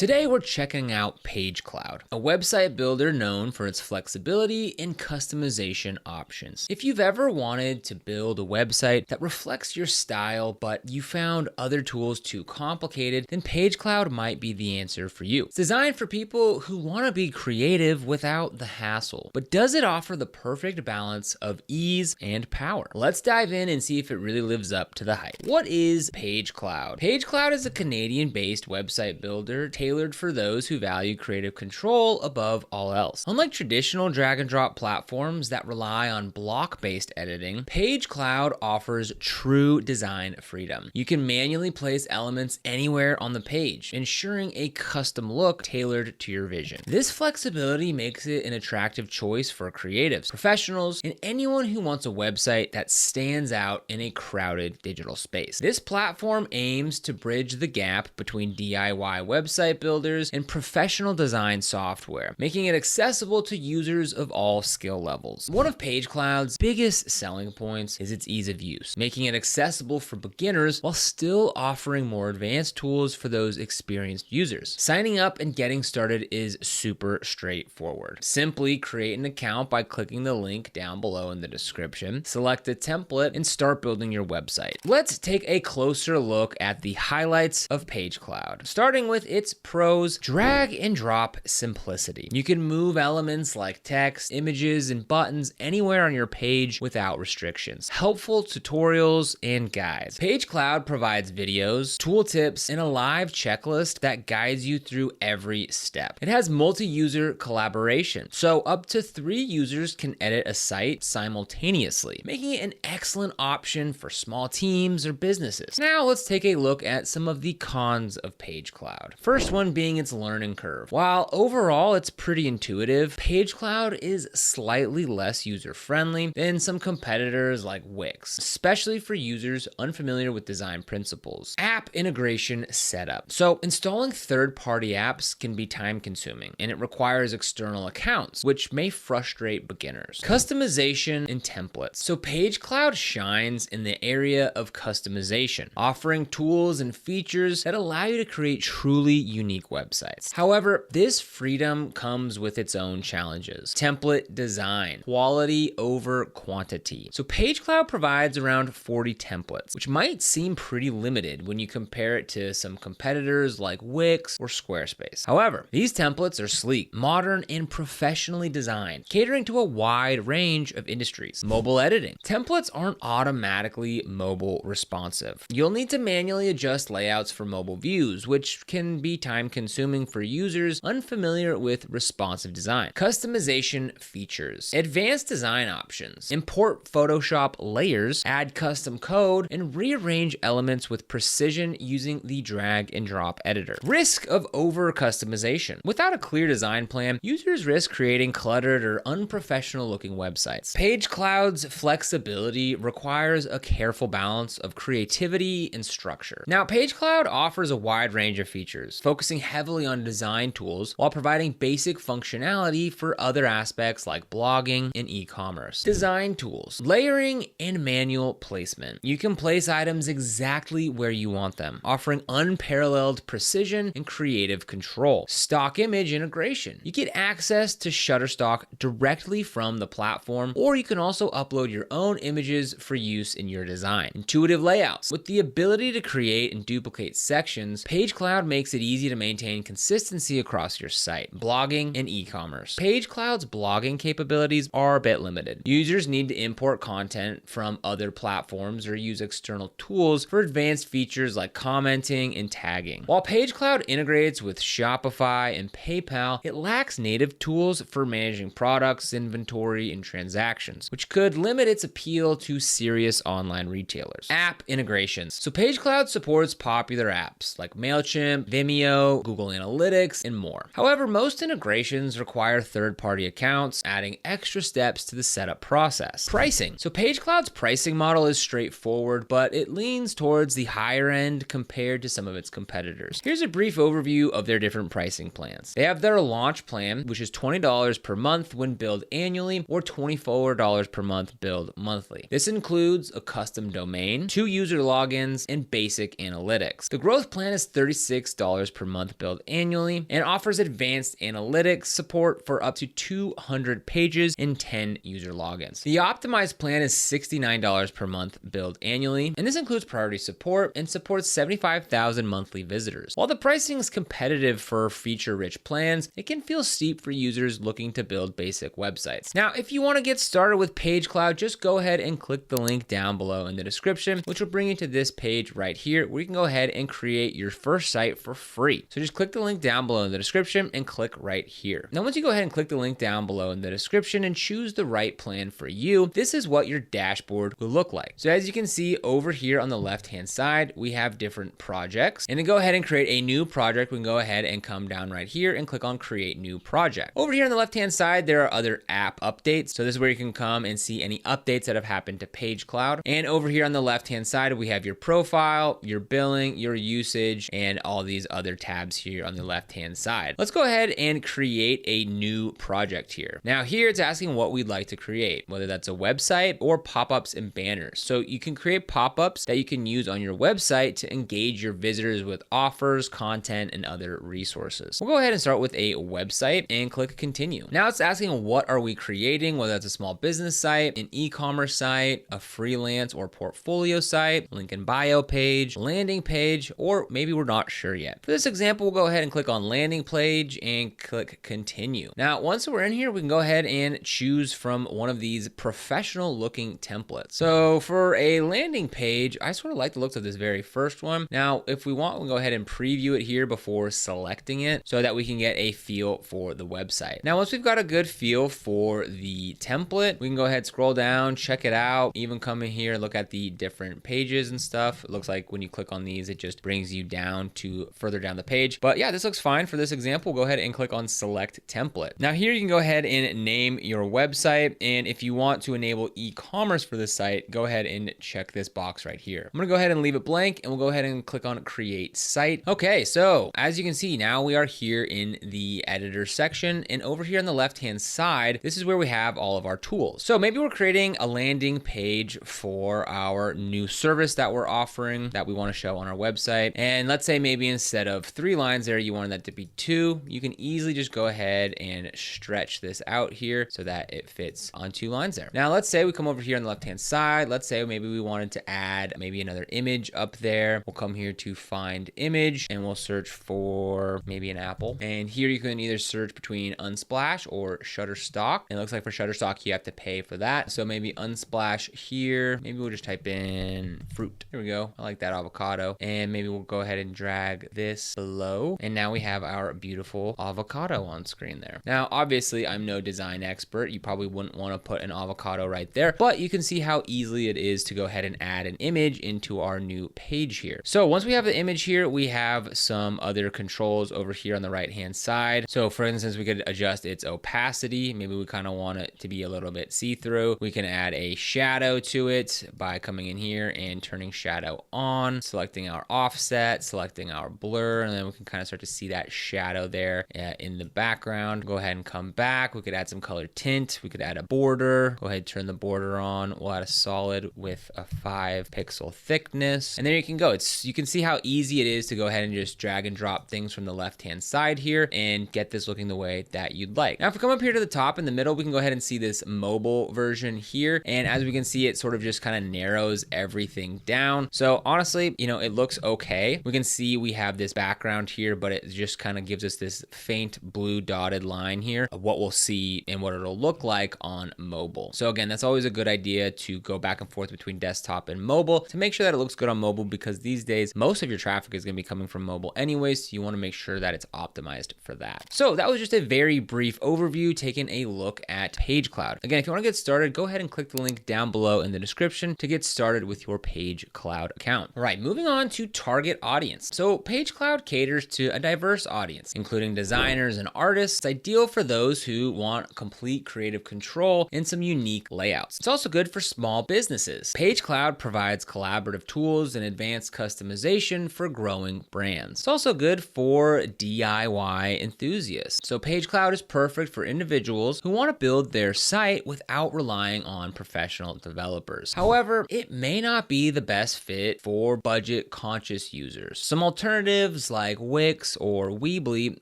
Today we're checking out PageCloud, a website builder known for its flexibility and customization options. If you've ever wanted to build a website that reflects your style, but you found other tools too complicated, then PageCloud might be the answer for you. It's designed for people who want to be creative without the hassle, but does it offer the perfect balance of ease and power? Let's dive in and see if it really lives up to the hype. What is PageCloud? PageCloud is a Canadian-based website builder tailored for those who value creative control above all else. Unlike traditional drag-and-drop platforms that rely on block-based editing, PageCloud offers true design freedom. You can manually place elements anywhere on the page, ensuring a custom look tailored to your vision. This flexibility makes it an attractive choice for creatives, professionals, and anyone who wants a website that stands out in a crowded digital space. This platform aims to bridge the gap between DIY website builders and professional design software, making it accessible to users of all skill levels. One of PageCloud's biggest selling points is its ease of use, making it accessible for beginners while still offering more advanced tools for those experienced users. Signing up and getting started is super straightforward. Simply create an account by clicking the link down below in the description, select a template, and start building your website. Let's take a closer look at the highlights of PageCloud, starting with its pros: drag and drop simplicity. You can move elements like text, images, and buttons anywhere on your page without restrictions. Helpful tutorials and guides. PageCloud provides videos, tooltips, and a live checklist that guides you through every step. It has multi-user collaboration, so up to 3 users can edit a site simultaneously, making it an excellent option for small teams or businesses. Now let's take a look at some of the cons of PageCloud. First one being its learning curve. While overall it's pretty intuitive, PageCloud is slightly less user-friendly than some competitors like Wix, especially for users unfamiliar with design principles. App integration setup. So installing third-party apps can be time-consuming, and it requires external accounts, which may frustrate beginners. Customization and templates. So PageCloud shines in the area of customization, offering tools and features that allow you to create truly unique websites. However, this freedom comes with its own challenges. Template design, quality over quantity. So PageCloud provides around 40 templates, which might seem pretty limited when you compare it to some competitors like Wix or Squarespace. However, these templates are sleek, modern, and professionally designed, catering to a wide range of industries. Mobile editing. Templates aren't automatically mobile responsive. You'll need to manually adjust layouts for mobile views, which can be time-consuming for users unfamiliar with responsive design. Customization features. Advanced design options. Import Photoshop layers, add custom code, and rearrange elements with precision using the drag and drop editor. Risk of over-customization. Without a clear design plan, users risk creating cluttered or unprofessional-looking websites. PageCloud's flexibility requires a careful balance of creativity and structure. Now, PageCloud offers a wide range of features, focusing heavily on design tools while providing basic functionality for other aspects like blogging and e-commerce. Design tools, layering, and manual placement. You can place items exactly where you want them, offering unparalleled precision and creative control. Stock image integration. You get access to Shutterstock directly from the platform, or you can also upload your own images for use in your design. Intuitive layouts. With the ability to create and duplicate sections, PageCloud makes it easy to maintain consistency across your site. Blogging and e-commerce. PageCloud's blogging capabilities are a bit limited. Users need to import content from other platforms or use external tools for advanced features like commenting and tagging. While PageCloud integrates with Shopify and PayPal, it lacks native tools for managing products, inventory, and transactions, which could limit its appeal to serious online retailers. App integrations. So PageCloud supports popular apps like MailChimp, Vimeo, Google Analytics, and more. However, most integrations require third-party accounts, adding extra steps to the setup process. Pricing. So PageCloud's pricing model is straightforward, but it leans towards the higher end compared to some of its competitors. Here's a brief overview of their different pricing plans. They have their launch plan, which is $20 per month when billed annually, or $24 per month billed monthly. This includes a custom domain, 2 user logins, and basic analytics. The growth plan is $36 per month billed annually, and offers advanced analytics support for up to 200 pages and 10 user logins. The optimized plan is $69 per month billed annually, and this includes priority support and supports 75,000 monthly visitors. While the pricing is competitive for feature-rich plans, it can feel steep for users looking to build basic websites. Now, if you want to get started with PageCloud, just go ahead and click the link down below in the description, which will bring you to this page right here where you can go ahead and create your first site for free. So just click the link down below in the description and click right here. Now, once you go ahead and click the link down below in the description and choose the right plan for you, this is what your dashboard will look like. So as you can see over here on the left-hand side, we have different projects. And to go ahead and create a new project, we can go ahead and come down right here and click on create new project. Over here on the left-hand side, there are other app updates. So this is where you can come and see any updates that have happened to PageCloud. And over here on the left-hand side, we have your profile, your billing, your usage, and all these other tabs here on the left-hand side. Let's go ahead and create a new project here. Now here it's asking what we'd like to create, whether that's a website or pop-ups and banners. So you can create pop-ups that you can use on your website to engage your visitors with offers, content, and other resources. We'll go ahead and start with a website and click continue. Now it's asking what are we creating, whether that's a small business site, an e-commerce site, a freelance or portfolio site, link in bio page, landing page, or maybe we're not sure yet. For this example, we'll go ahead and click on landing page and click continue. Now, once we're in here, we can go ahead and choose from one of these professional looking templates. So for a landing page, I sort of like the looks of this very first one. Now, if we want, we'll go ahead and preview it here before selecting it so that we can get a feel for the website. Now, once we've got a good feel for the template, we can go ahead, scroll down, check it out, even come in here, look at the different pages and stuff. It looks like when you click on these, it just brings you down to further down the page. But yeah, this looks fine for this example. Go ahead and click on select template. Now here you can go ahead and name your website. And if you want to enable e-commerce for this site, go ahead and check this box right here. I'm gonna go ahead and leave it blank and we'll go ahead and click on create site. Okay, so as you can see, now we are here in the editor section, and over here on the left-hand side, this is where we have all of our tools. So maybe we're creating a landing page for our new service that we're offering that we want to show on our website. And let's say maybe instead of 3 lines there, you wanted that to be 2. You can easily just go ahead and stretch this out here so that it fits on 2 lines there. Now, let's say we come over here on the left-hand side. Let's say maybe we wanted to add maybe another image up there. We'll come here to find image and we'll search for maybe an apple. And here you can either search between Unsplash or Shutterstock. And it looks like for Shutterstock, you have to pay for that. So maybe Unsplash here. Maybe we'll just type in fruit. Here we go. I like that avocado. And maybe we'll go ahead and drag this below. And now we have our beautiful avocado on screen there. Now, obviously, I'm no design expert. You probably wouldn't want to put an avocado right there, but you can see how easily it is to go ahead and add an image into our new page here. So once we have the image here, we have some other controls over here on the right-hand side. So for instance, we could adjust its opacity. Maybe we kind of want it to be a little bit see-through. We can add a shadow to it by coming in here and turning shadow on, selecting our offset, selecting our blur, and then we can kind of start to see that shadow there in the background. Go ahead and come back. We could add some color tint. We could add a border. Go ahead and turn the border on. We'll add a solid with a 5 pixel thickness. And there you can go. You can see how easy it is to go ahead and just drag and drop things from the left-hand side here and get this looking the way that you'd like. Now, if we come up here to the top in the middle, we can go ahead and see this mobile version here. And as we can see, it sort of just kind of narrows everything down. So honestly, you know, it looks okay. We can see we have this background here, but it just kind of gives us this faint blue dotted line here of what we'll see and what it'll look like on mobile. So again, that's always a good idea to go back and forth between desktop and mobile to make sure that it looks good on mobile, because these days, most of your traffic is going to be coming from mobile anyways. So you want to make sure that it's optimized for that. So that was just a very brief overview, taking a look at PageCloud. Again, if you want to get started, go ahead and click the link down below in the description to get started with your PageCloud account. All right, moving on to target audience. So PageCloud caters to a diverse audience, including designers and artists. It's ideal for those who want complete creative control and some unique layouts. It's also good for small businesses. PageCloud provides collaborative tools and advanced customization for growing brands. It's also good for DIY enthusiasts. So PageCloud is perfect for individuals who want to build their site without relying on professional developers. However, it may not be the best fit for budget-conscious users. Some alternatives sites like Wix or Weebly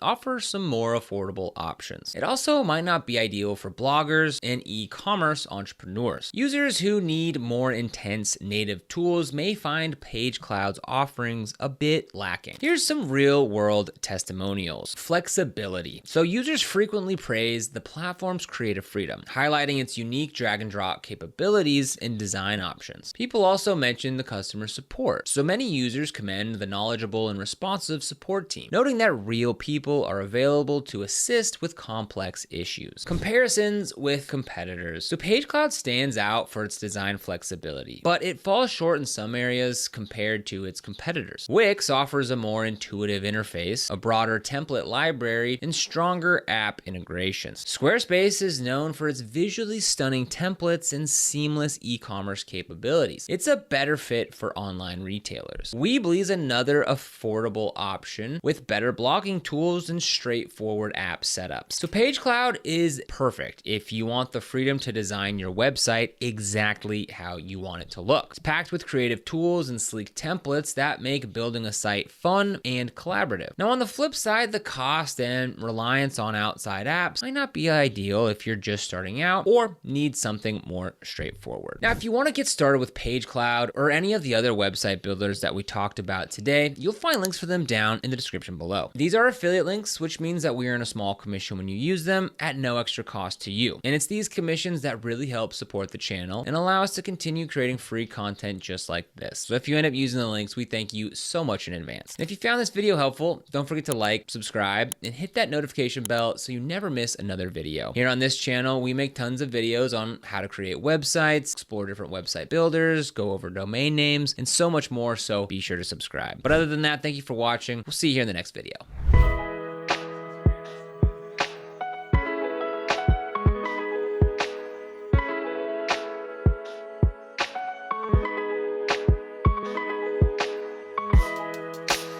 offer some more affordable options. It also might not be ideal for bloggers and e-commerce entrepreneurs. Users who need more intense native tools may find PageCloud's offerings a bit lacking. Here's some real-world testimonials. Flexibility. So users frequently praise the platform's creative freedom, highlighting its unique drag-and-drop capabilities and design options. People also mention the customer support. So many users commend the knowledgeable and responsive support team, noting that real people are available to assist with complex issues. Comparisons with competitors. So PageCloud stands out for its design flexibility, but it falls short in some areas compared to its competitors. Wix offers a more intuitive interface, a broader template library, and stronger app integrations. Squarespace is known for its visually stunning templates and seamless e-commerce capabilities. It's a better fit for online retailers. Weebly is another affordable option with better blogging tools and straightforward app setups. So PageCloud is perfect if you want the freedom to design your website exactly how you want it to look. It's packed with creative tools and sleek templates that make building a site fun and collaborative. Now, on the flip side, the cost and reliance on outside apps might not be ideal if you're just starting out or need something more straightforward. Now, if you want to get started with PageCloud or any of the other website builders that we talked about today, you'll find links for them down in the description below. These are affiliate links, which means that we earn a small commission when you use them at no extra cost to you. And it's these commissions that really help support the channel and allow us to continue creating free content just like this. So if you end up using the links, we thank you so much in advance. And if you found this video helpful, don't forget to like, subscribe, and hit that notification bell so you never miss another video. Here on this channel, we make tons of videos on how to create websites, explore different website builders, go over domain names, and so much more, so be sure to subscribe. But other than that, thank you for watching. We'll see you here in the next video.